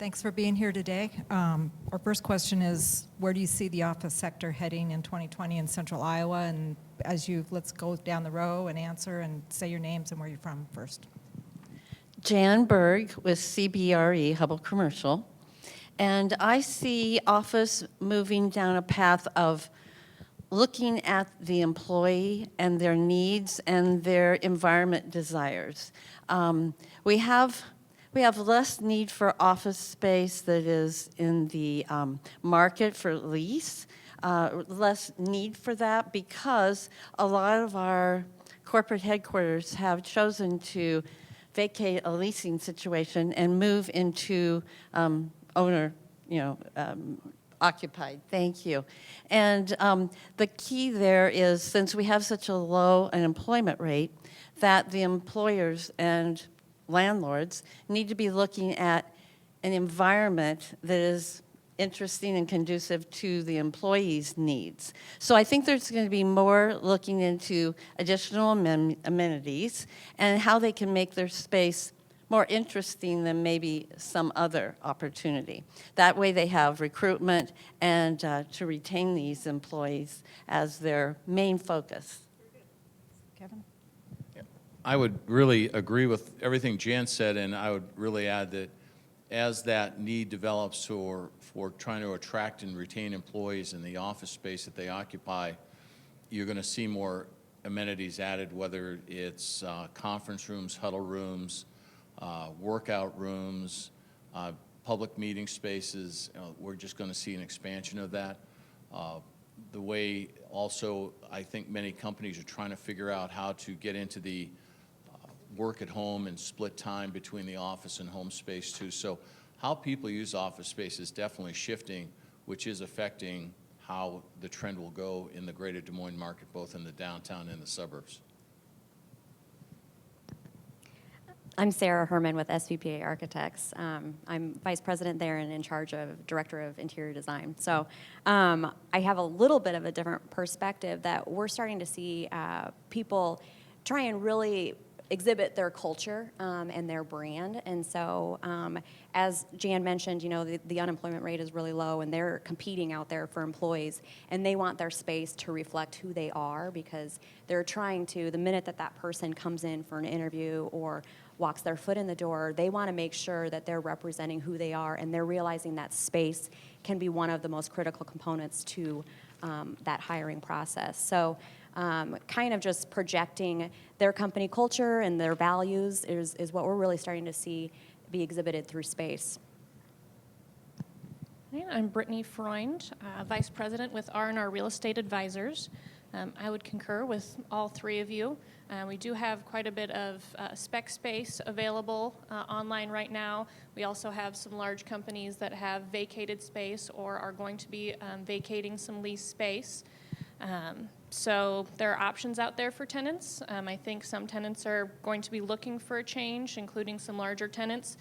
Thanks for being here today. Our first question is, where do you see the office sector heading in 2020 in central Iowa? And let's go down the row and answer and say your names and where you're from first. Jan Berg with CBRE, Hubbell Commercial. And I see office moving down a path of looking at the employee and their needs and their environment desires. We have less need for office space that is in the market for lease, less need for that because a lot of our corporate headquarters have chosen to vacate a leasing situation and move into owner, occupied. Thank you. And the key there is, since we have such a low unemployment rate, that the employers and landlords need to be looking at an environment that is interesting and conducive to the employees' needs. So I think there's going to be more looking into additional amenities and how they can make their space more interesting than maybe some other opportunity. That way they have recruitment and to retain these employees as their main focus. Kevin? I would really agree with everything Jan said, and I would really add that as that need develops for trying to attract and retain employees in the office space that they occupy, you're going to see more amenities added, whether it's conference rooms, huddle rooms, workout rooms, public meeting spaces. We're just going to see an expansion of that. The way also I think many companies are trying to figure out how to get into the work at home and split time between the office and home space too. So how people use office space is definitely shifting, which is affecting how the trend will go in the greater Des Moines market, both in the downtown and the suburbs. I'm Sara Herman with SVPA Architects. I'm vice president there and in charge of director of interior design. So I have a little bit of a different perspective that we're starting to see people try and really exhibit their culture and their brand. And so as Jan mentioned, the unemployment rate is really low and they're competing out there for employees and they want their space to reflect who they are because they're trying to, the minute that person comes in for an interview or walks their foot in the door, they want to make sure that they're representing who they are and they're realizing that space can be one of the most critical components to that hiring process. So kind of just projecting their company culture and their values is what we're really starting to see be exhibited through space. I'm Brittany Freund, Vice President with R Real Estate Advisors. I would concur with all three of you. We do have quite a bit of spec space available online right now. We also have some large companies that have vacated space or are going to be vacating some lease space. So there are options out there for tenants. I think some tenants are going to be looking for a change, including some larger tenants.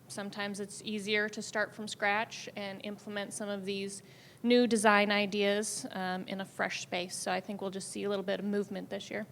Sometimes it's easier to start from scratch and implement some of these new design ideas in a fresh space. So I think we'll just see a little bit of movement this year.